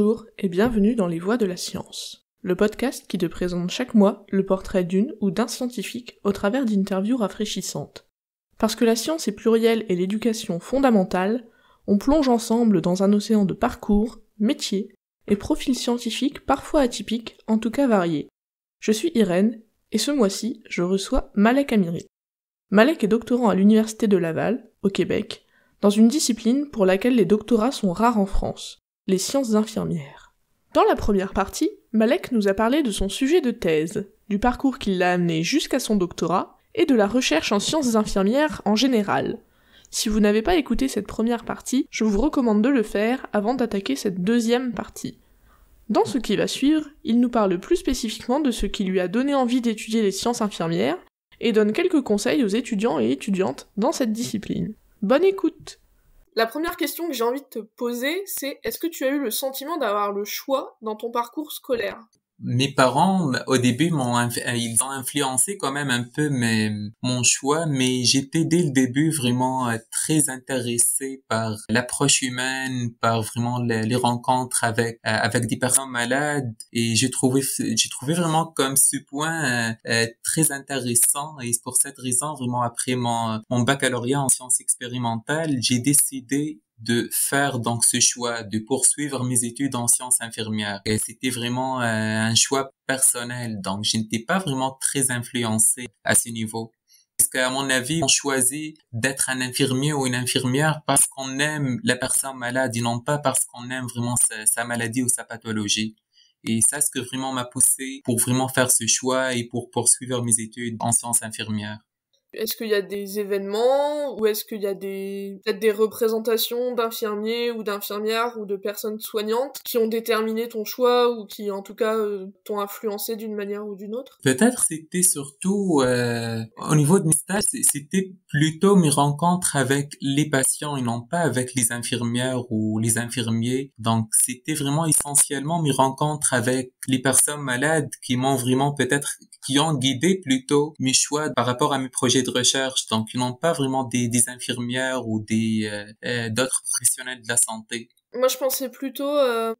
Bonjour et bienvenue dans Les Voix de la Science, le podcast qui te présente chaque mois le portrait d'une ou d'un scientifique au travers d'interviews rafraîchissantes. Parce que la science est plurielle et l'éducation fondamentale, on plonge ensemble dans un océan de parcours, métiers et profils scientifiques parfois atypiques, en tout cas variés. Je suis Irène et ce mois-ci, je reçois Malek Amiri. Malek est doctorant à l'Université de Laval, au Québec, dans une discipline pour laquelle les doctorats sont rares en France, les sciences infirmières. Dans la première partie, Malek nous a parlé de son sujet de thèse, du parcours qui l'a amené jusqu'à son doctorat, et de la recherche en sciences infirmières en général. Si vous n'avez pas écouté cette première partie, je vous recommande de le faire avant d'attaquer cette deuxième partie. Dans ce qui va suivre, il nous parle plus spécifiquement de ce qui lui a donné envie d'étudier les sciences infirmières, et donne quelques conseils aux étudiants et étudiantes dans cette discipline. Bonne écoute! La première question que j'ai envie de te poser, c'est est-ce que tu as eu le sentiment d'avoir le choix dans ton parcours scolaire? Mes parents, au début, ils ont influencé quand même un peu mon choix, mais j'étais dès le début vraiment très intéressé par l'approche humaine, par vraiment les rencontres avec des personnes malades, et j'ai trouvé vraiment comme ce point très intéressant, et c'est pour cette raison vraiment après mon baccalauréat en sciences expérimentales, j'ai décidé de faire donc ce choix, de poursuivre mes études en sciences infirmières. Et c'était vraiment un choix personnel, donc je n'étais pas vraiment très influencé à ce niveau. Parce qu'à mon avis, on choisit d'être un infirmier ou une infirmière parce qu'on aime la personne malade et non pas parce qu'on aime vraiment sa maladie ou sa pathologie. Et ça, ce que vraiment m'a poussé pour vraiment faire ce choix et pour poursuivre mes études en sciences infirmières. Est-ce qu'il y a des événements, ou est-ce qu'il y a peut-être des représentations d'infirmiers ou d'infirmières ou de personnes soignantes qui ont déterminé ton choix ou qui, en tout cas, t'ont influencé d'une manière ou d'une autre? Peut-être c'était surtout au niveau de mes stages, c'était plutôt mes rencontres avec les patients et non pas avec les infirmières ou les infirmiers. Donc c'était vraiment essentiellement mes rencontres avec les personnes malades qui m'ont vraiment qui ont guidé plutôt mes choix par rapport à mes projets de recherche. Donc ils n'ont pas vraiment des infirmières ou d'autres professionnels de la santé. Moi je pensais plutôt,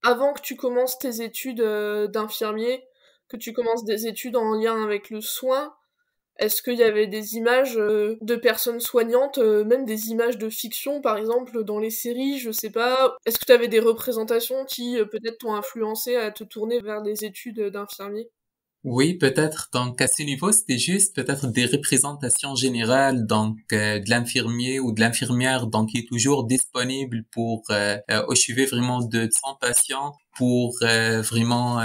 avant que tu commences tes études d'infirmier, que tu commences des études en lien avec le soin, est-ce qu'il y avait des images de personnes soignantes, même des images de fiction, par exemple, dans les séries, je sais pas. Est-ce que tu avais des représentations qui, peut-être, t'ont influencé à te tourner vers des études d'infirmier? Oui, peut-être. Donc, à ce niveau, c'était juste peut-être des représentations générales, donc de l'infirmier ou de l'infirmière, donc qui est toujours disponible pour achever vraiment de son patient, pour vraiment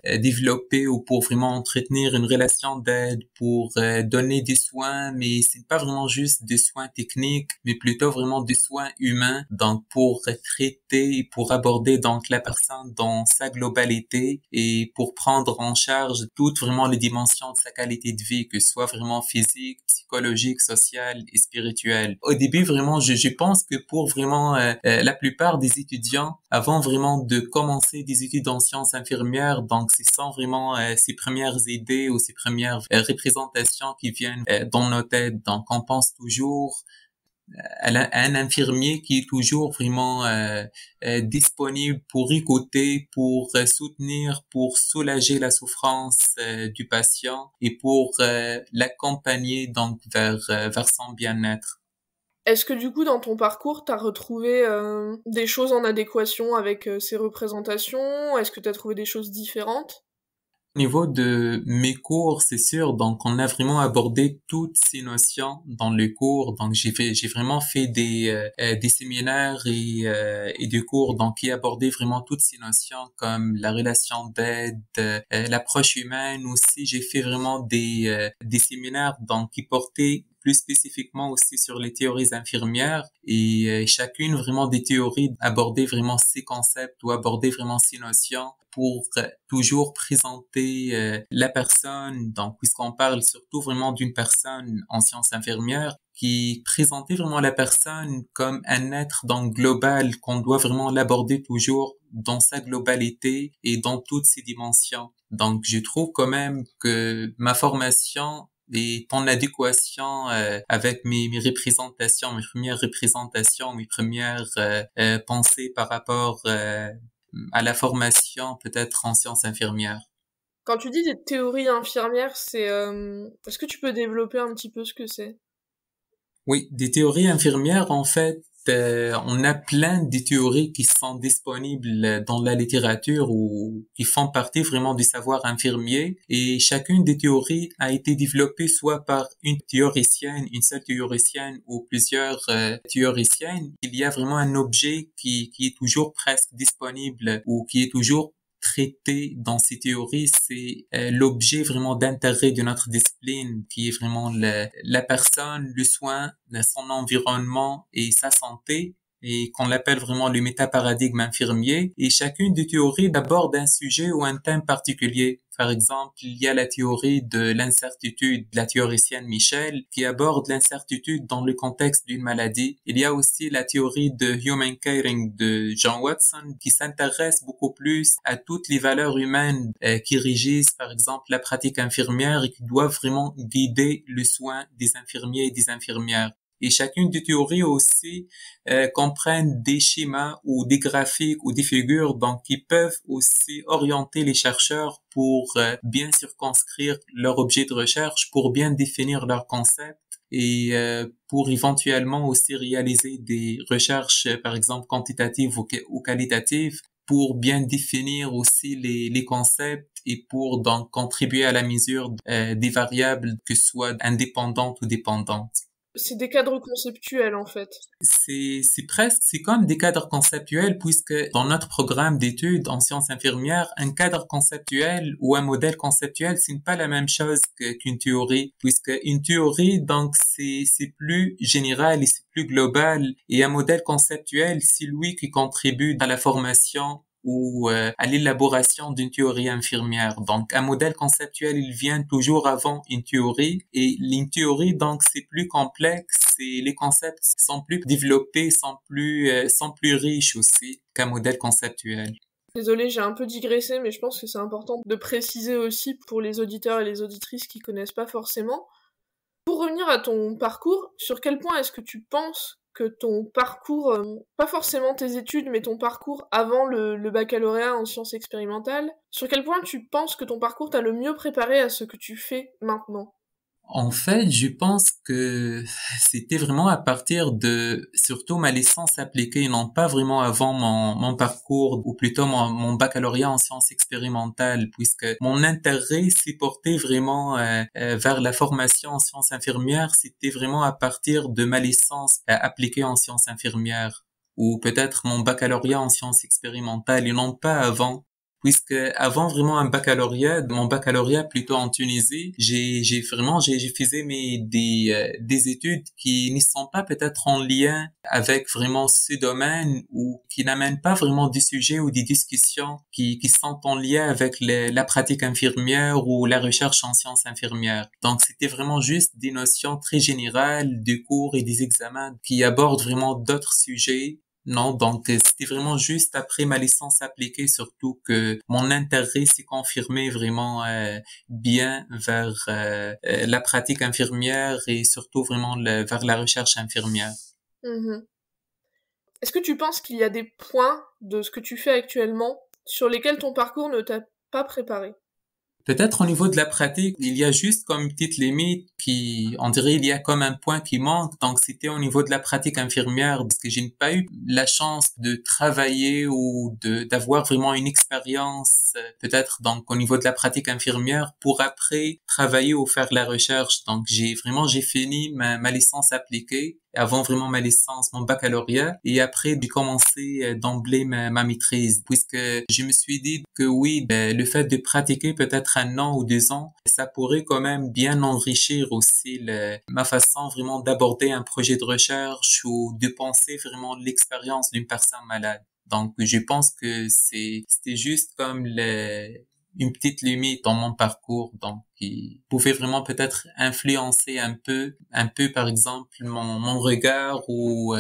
développer ou pour vraiment entretenir une relation d'aide, pour donner des soins, mais c'est pas vraiment juste des soins techniques, mais plutôt vraiment des soins humains, donc pour traiter et pour aborder donc la personne dans sa globalité et pour prendre en charge toutes vraiment les dimensions de sa qualité de vie, que ce soit vraiment physique, psychologique, sociale et spirituelle. Au début, vraiment, je pense que pour vraiment la plupart des étudiants, avant vraiment de commencer des études en sciences infirmières, donc ce sont vraiment ces premières idées ou ces premières représentations qui viennent dans nos têtes. Donc on pense toujours à un infirmier qui est toujours vraiment disponible pour écouter, pour soutenir, pour soulager la souffrance du patient et pour l'accompagner donc vers son bien-être. Est-ce que du coup, dans ton parcours, t'as retrouvé des choses en adéquation avec ces représentations? Est-ce que t'as trouvé des choses différentes? Au niveau de mes cours, c'est sûr, donc on a vraiment abordé toutes ces notions dans le cours. Donc j'ai vraiment fait des séminaires et des cours donc qui abordaient vraiment toutes ces notions comme la relation d'aide, l'approche humaine aussi. J'ai fait vraiment des séminaires donc qui portaient plus spécifiquement aussi sur les théories infirmières et chacune vraiment des théories abordaient vraiment ces concepts ou abordaient vraiment ces notions pour toujours présenter la personne, donc puisqu'on parle surtout vraiment d'une personne en sciences infirmières, qui présentait vraiment la personne comme un être donc global, qu'on doit vraiment l'aborder toujours dans sa globalité et dans toutes ses dimensions. Donc je trouve quand même que ma formation est en adéquation avec mes représentations, mes premières représentations, mes premières pensées par rapport à la formation peut-être en sciences infirmières. Quand tu dis des théories infirmières, est-ce que tu peux développer un petit peu ce que c'est? Oui, des théories infirmières, en fait, on a plein de théories qui sont disponibles dans la littérature ou qui font partie vraiment du savoir infirmier. Et chacune des théories a été développée soit par une théoricienne, une seule théoricienne ou plusieurs théoriciennes. Il y a vraiment un objet qui est toujours presque disponible ou qui est toujours traité dans ces théories, c'est l'objet vraiment d'intérêt de notre discipline, qui est vraiment la personne, le soin, son environnement et sa santé, et qu'on l'appelle vraiment le métaparadigme infirmier. Et chacune des théories aborde un sujet ou un thème particulier. Par exemple, il y a la théorie de l'incertitude de la théoricienne Michel qui aborde l'incertitude dans le contexte d'une maladie. Il y a aussi la théorie de Human Caring de John Watson qui s'intéresse beaucoup plus à toutes les valeurs humaines qui régissent, par exemple, la pratique infirmière et qui doivent vraiment guider le soin des infirmiers et des infirmières. Et chacune des théories aussi comprennent des schémas ou des graphiques ou des figures donc qui peuvent aussi orienter les chercheurs pour bien circonscrire leur objet de recherche, pour bien définir leur concept et pour éventuellement aussi réaliser des recherches, par exemple quantitatives ou qualitatives, pour bien définir aussi les concepts et pour donc contribuer à la mesure des variables que ce soit indépendantes ou dépendantes. C'est des cadres conceptuels, en fait. C'est comme des cadres conceptuels puisque dans notre programme d'études en sciences infirmières, un cadre conceptuel ou un modèle conceptuel, ce n'est pas la même chose qu'une théorie puisque une théorie, donc, c'est plus général et c'est plus global et un modèle conceptuel, c'est lui qui contribue à la formation ou à l'élaboration d'une théorie infirmière. Donc, un modèle conceptuel, il vient toujours avant une théorie et une théorie, donc, c'est plus complexe et les concepts sont plus développés, sont plus riches aussi qu'un modèle conceptuel. Désolée, j'ai un peu digressé, mais je pense que c'est important de préciser aussi pour les auditeurs et les auditrices qui connaissent pas forcément. Pour revenir à ton parcours, sur quel point est-ce que tu penses que ton parcours, pas forcément tes études, mais ton parcours avant le baccalauréat en sciences expérimentales, sur quel point tu penses que ton parcours t'a le mieux préparé à ce que tu fais maintenant? En fait, je pense que c'était vraiment à partir de surtout ma licence appliquée, non pas vraiment avant mon parcours ou plutôt mon baccalauréat en sciences expérimentales, puisque mon intérêt s'est porté vraiment vers la formation en sciences infirmières. C'était vraiment à partir de ma licence appliquée en sciences infirmières ou peut-être mon baccalauréat en sciences expérimentales et non pas avant. Puisque avant vraiment un baccalauréat, mon baccalauréat plutôt en Tunisie, j'ai faisais des études qui ne sont pas peut-être en lien avec vraiment ce domaine ou qui n'amènent pas vraiment des sujets ou des discussions qui sont en lien avec la pratique infirmière ou la recherche en sciences infirmières. Donc c'était vraiment juste des notions très générales, des cours et des examens qui abordent vraiment d'autres sujets. Non, donc c'était vraiment juste après ma licence appliquée, surtout que mon intérêt s'est confirmé vraiment bien vers la pratique infirmière et surtout vraiment vers la recherche infirmière. Mhm. Est-ce que tu penses qu'il y a des points de ce que tu fais actuellement sur lesquels ton parcours ne t'a pas préparé? Peut-être au niveau de la pratique, il y a juste comme une petite limite qui, on dirait, il y a comme un point qui manque. Donc, c'était au niveau de la pratique infirmière parce que je n'ai pas eu la chance de travailler ou d'avoir vraiment une expérience, peut-être, donc, au niveau de la pratique infirmière pour après travailler ou faire la recherche. Donc, j'ai fini ma licence appliquée avant vraiment ma licence, mon baccalauréat, et après j'ai commencé d'emblée ma maîtrise, puisque je me suis dit que oui, ben, le fait de pratiquer peut-être 1 an ou 2 ans, ça pourrait quand même bien enrichir aussi ma façon vraiment d'aborder un projet de recherche ou de penser vraiment l'expérience d'une personne malade. Donc, je pense que c'était juste comme une petite limite dans mon parcours, donc qui pouvait vraiment peut-être influencer un peu par exemple mon regard ou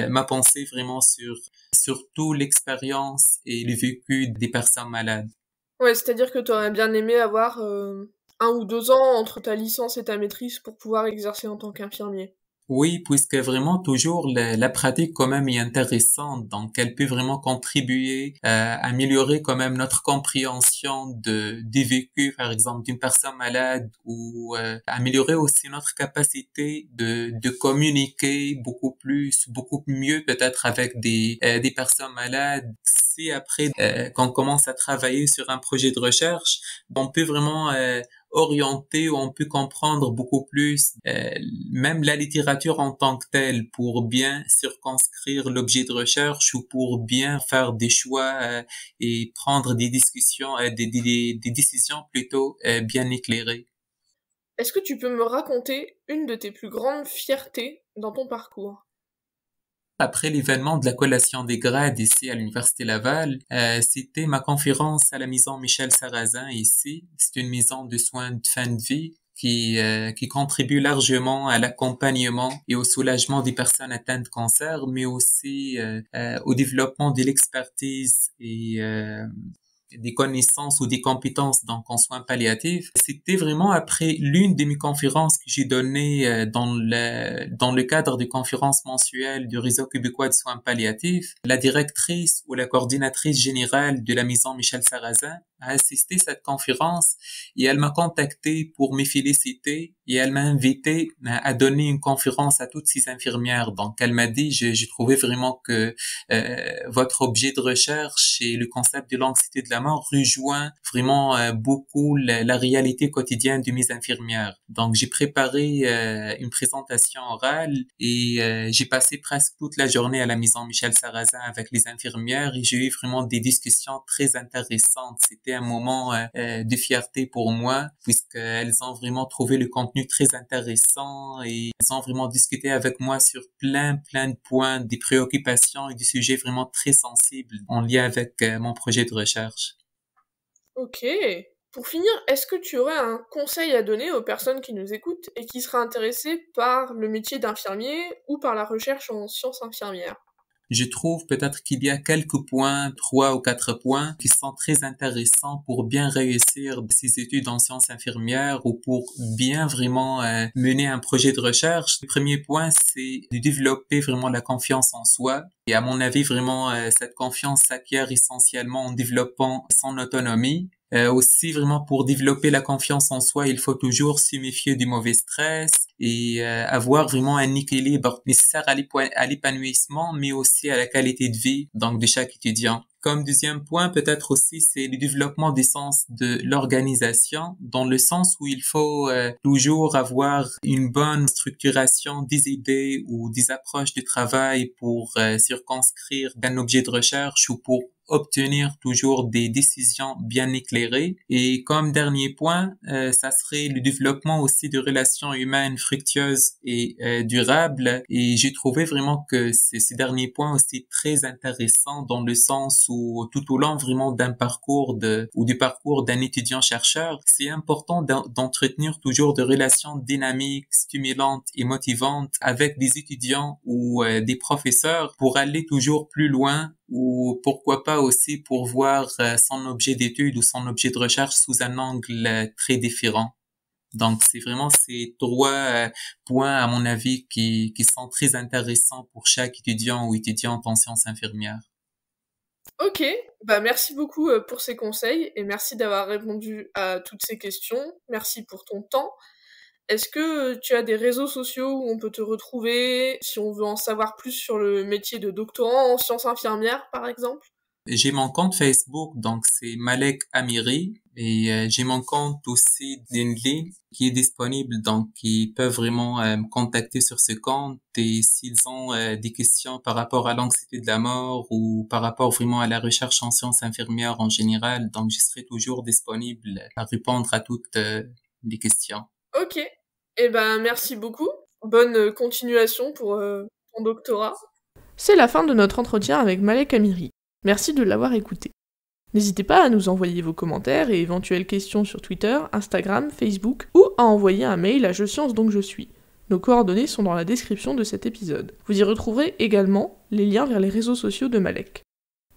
ma pensée vraiment surtout l'expérience et le vécu des personnes malades. Ouais, c'est-à-dire que t'aurais bien aimé avoir 1 ou 2 ans entre ta licence et ta maîtrise pour pouvoir exercer en tant qu'infirmier. Oui, puisque vraiment toujours la pratique quand même est intéressante, donc elle peut vraiment contribuer à améliorer quand même notre compréhension du vécu, par exemple, d'une personne malade ou améliorer aussi notre capacité de communiquer beaucoup mieux peut-être avec des personnes malades. Si après qu'on commence à travailler sur un projet de recherche, on peut vraiment orienté où on peut comprendre beaucoup plus même la littérature en tant que telle pour bien circonscrire l'objet de recherche ou pour bien faire des choix et prendre des discussions, des décisions plutôt bien éclairées. Est-ce que tu peux me raconter une de tes plus grandes fiertés dans ton parcours? Après l'événement de la collation des grades ici à l'Université Laval, c'était ma conférence à la maison Michel Sarrazin ici. C'est une maison de soins de fin de vie qui contribue largement à l'accompagnement et au soulagement des personnes atteintes de cancer, mais aussi au développement de l'expertise et des connaissances ou des compétences donc en soins palliatifs. C'était vraiment après l'une de mes conférences que j'ai données dans le cadre des conférences mensuelles du réseau québécois de soins palliatifs. La directrice ou la coordinatrice générale de la maison Michel Sarrazin a assisté à cette conférence et elle m'a contacté pour me féliciter et elle m'a invité à donner une conférence à toutes ces infirmières. Donc elle m'a dit, j'ai trouvé vraiment que votre objet de recherche et le concept de l'anxiété de la mort rejoint vraiment beaucoup la réalité quotidienne de mes infirmières. Donc j'ai préparé une présentation orale et j'ai passé presque toute la journée à la maison Michel Sarrazin avec les infirmières et j'ai eu vraiment des discussions très intéressantes. C'était un moment de fierté pour moi puisqu'elles ont vraiment trouvé le contenu très intéressant et elles ont vraiment discuté avec moi sur plein de points, des préoccupations et des sujets vraiment très sensibles en lien avec mon projet de recherche. Ok. Pour finir, est-ce que tu aurais un conseil à donner aux personnes qui nous écoutent et qui seraient intéressées par le métier d'infirmier ou par la recherche en sciences infirmières? Je trouve peut-être qu'il y a quelques points, 3 ou 4 points, qui sont très intéressants pour bien réussir ces études en sciences infirmières ou pour bien vraiment mener un projet de recherche. Le premier point, c'est de développer vraiment la confiance en soi. Et à mon avis, vraiment, cette confiance s'acquiert essentiellement en développant son autonomie. Aussi, vraiment, pour développer la confiance en soi, il faut toujours se méfier du mauvais stress et avoir vraiment un équilibre nécessaire à l'épanouissement, mais aussi à la qualité de vie donc de chaque étudiant. Comme deuxième point, peut-être aussi, c'est le développement du sens de l'organisation, dans le sens où il faut toujours avoir une bonne structuration des idées ou des approches de travail pour circonscrire un objet de recherche ou pour obtenir toujours des décisions bien éclairées. Et comme dernier point, ça serait le développement aussi de relations humaines fructueuses et durables. Et j'ai trouvé vraiment que ces derniers points aussi très intéressants dans le sens où tout au long vraiment d'un parcours du parcours d'un étudiant-chercheur, c'est important d'entretenir toujours de relations dynamiques, stimulantes et motivantes avec des étudiants ou des professeurs pour aller toujours plus loin ou pourquoi pas aussi pour voir son objet d'étude ou son objet de recherche sous un angle très différent. Donc, c'est vraiment ces 3 points, à mon avis, qui sont très intéressants pour chaque étudiant ou étudiante en sciences infirmières. Ok, merci beaucoup pour ces conseils et merci d'avoir répondu à toutes ces questions. Merci pour ton temps. Est-ce que tu as des réseaux sociaux où on peut te retrouver si on veut en savoir plus sur le métier de doctorant en sciences infirmières, par exemple? J'ai mon compte Facebook, donc c'est Malek Amiri, et j'ai mon compte aussi LinkedIn qui est disponible, donc ils peuvent vraiment me contacter sur ce compte et s'ils ont des questions par rapport à l'anxiété de la mort ou par rapport vraiment à la recherche en sciences infirmières en général, donc je serai toujours disponible à répondre à toutes les questions. Ok, merci beaucoup. Bonne continuation pour ton doctorat. C'est la fin de notre entretien avec Malek Amiri. Merci de l'avoir écouté. N'hésitez pas à nous envoyer vos commentaires et éventuelles questions sur Twitter, Instagram, Facebook ou à envoyer un mail à Je Science Donc Je Suis. Nos coordonnées sont dans la description de cet épisode. Vous y retrouverez également les liens vers les réseaux sociaux de Malek.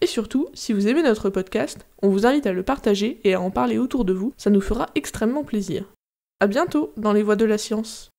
Et surtout, si vous aimez notre podcast, on vous invite à le partager et à en parler autour de vous, ça nous fera extrêmement plaisir. À bientôt dans les voies de la science.